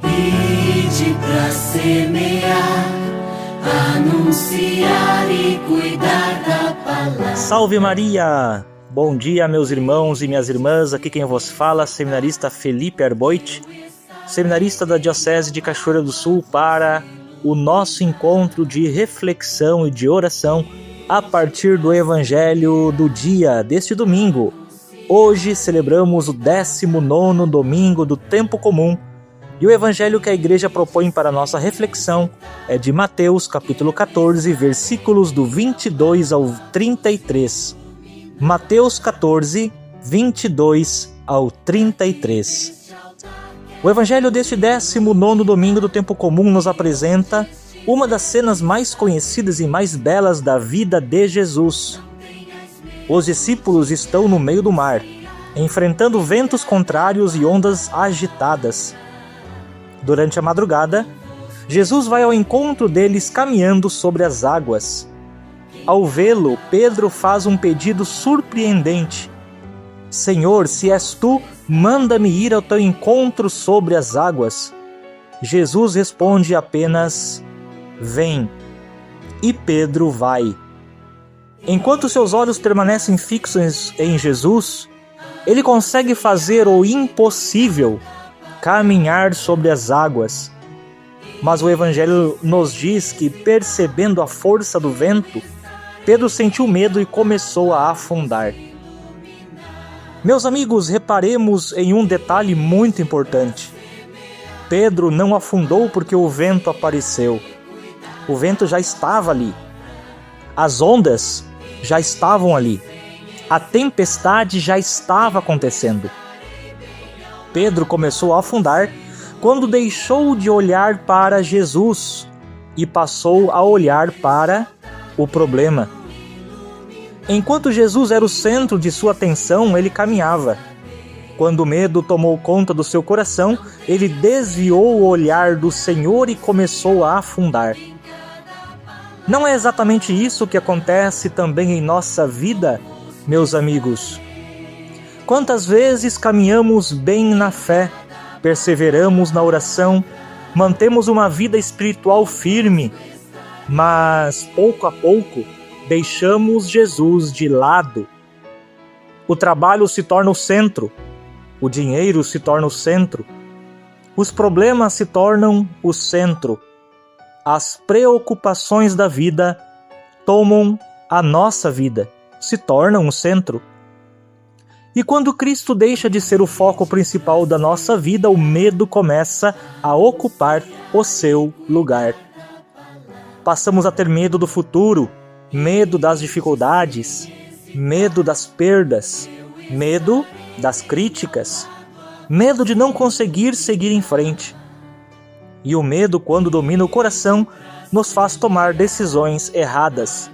Ide pra semear, anunciar e cuidar da palavra. Salve Maria! Bom dia, meus irmãos e minhas irmãs. Aqui quem vos fala, seminarista Felipe Arboit, seminarista da Diocese de Cachoeira do Sul, para o nosso encontro de reflexão e de oração a partir do Evangelho do dia deste domingo. Hoje celebramos o 19º domingo do Tempo Comum e o Evangelho que a Igreja propõe para nossa reflexão é de Mateus, capítulo 14, versículos do 22 ao 33. Mateus 14, 22 ao 33. O Evangelho deste 19º domingo do Tempo Comum nos apresenta uma das cenas mais conhecidas e mais belas da vida de Jesus. Os discípulos estão no meio do mar, enfrentando ventos contrários e ondas agitadas. Durante a madrugada, Jesus vai ao encontro deles caminhando sobre as águas. Ao vê-lo, Pedro faz um pedido surpreendente. Senhor, se és tu, manda-me ir ao teu encontro sobre as águas. Jesus responde apenas, vem. E Pedro vai. Enquanto seus olhos permanecem fixos em Jesus, ele consegue fazer o impossível, caminhar sobre as águas. Mas o Evangelho nos diz que, percebendo a força do vento, Pedro sentiu medo e começou a afundar. Meus amigos, reparemos em um detalhe muito importante. Pedro não afundou porque o vento apareceu. O vento já estava ali. As ondas já estavam ali. A tempestade já estava acontecendo. Pedro começou a afundar quando deixou de olhar para Jesus e passou a olhar para o problema. Enquanto Jesus era o centro de sua atenção, ele caminhava. Quando o medo tomou conta do seu coração, ele desviou o olhar do Senhor e começou a afundar. Não é exatamente isso que acontece também em nossa vida, meus amigos? Quantas vezes caminhamos bem na fé, perseveramos na oração, mantemos uma vida espiritual firme, mas pouco a pouco deixamos Jesus de lado. O trabalho se torna o centro, o dinheiro se torna o centro, os problemas se tornam o centro, as preocupações da vida tomam a nossa vida, se tornam o centro. E quando Cristo deixa de ser o foco principal da nossa vida, o medo começa a ocupar o seu lugar. Passamos a ter medo do futuro, medo das dificuldades, medo das perdas, medo das críticas, medo de não conseguir seguir em frente. E o medo, quando domina o coração, nos faz tomar decisões erradas.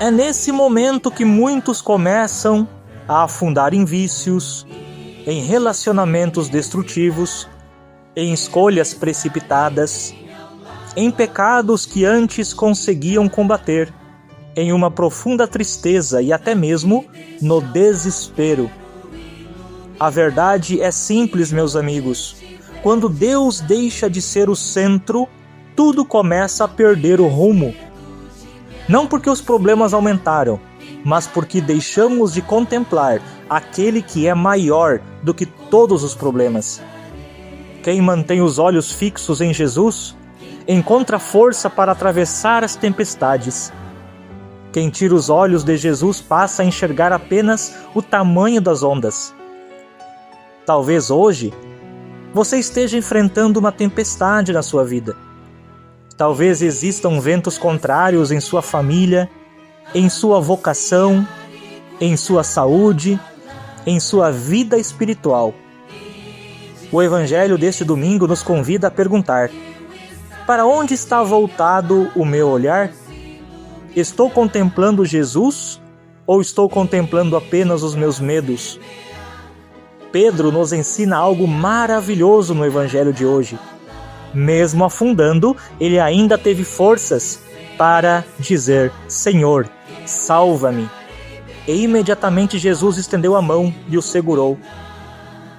É nesse momento que muitos começam a afundar em vícios, em relacionamentos destrutivos, em escolhas precipitadas, em pecados que antes conseguiam combater, em uma profunda tristeza e até mesmo no desespero. A verdade é simples, meus amigos. Quando Deus deixa de ser o centro, tudo começa a perder o rumo. Não porque os problemas aumentaram, mas porque deixamos de contemplar aquele que é maior do que todos os problemas. Quem mantém os olhos fixos em Jesus, encontra força para atravessar as tempestades. Quem tira os olhos de Jesus passa a enxergar apenas o tamanho das ondas. Talvez hoje você esteja enfrentando uma tempestade na sua vida. Talvez existam ventos contrários em sua família, em sua vocação, em sua saúde, em sua vida espiritual. O Evangelho deste domingo nos convida a perguntar: para onde está voltado o meu olhar? Estou contemplando Jesus ou estou contemplando apenas os meus medos? Pedro nos ensina algo maravilhoso no Evangelho de hoje. Mesmo afundando, ele ainda teve forças para dizer: Senhor, salva-me. E imediatamente Jesus estendeu a mão e o segurou.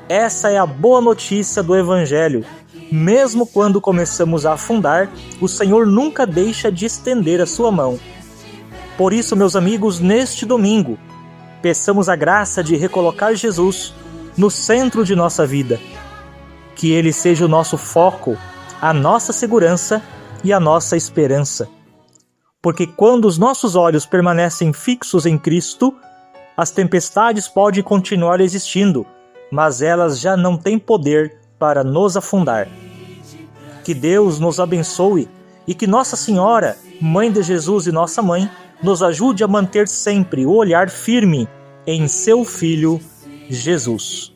Essa é a boa notícia do Evangelho. mesmo quando começamos a afundar, o Senhor nunca deixa de estender a sua mão. Por isso, meus amigos, neste domingo, peçamos a graça de recolocar Jesus no centro de nossa vida. Que Ele seja o nosso foco, a nossa segurança e a nossa esperança. Porque quando os nossos olhos permanecem fixos em Cristo, as tempestades podem continuar existindo, mas elas já não têm poder para nos afundar. Que Deus nos abençoe e que Nossa Senhora, Mãe de Jesus e nossa Mãe, nos ajude a manter sempre o olhar firme em seu Filho, Jesus.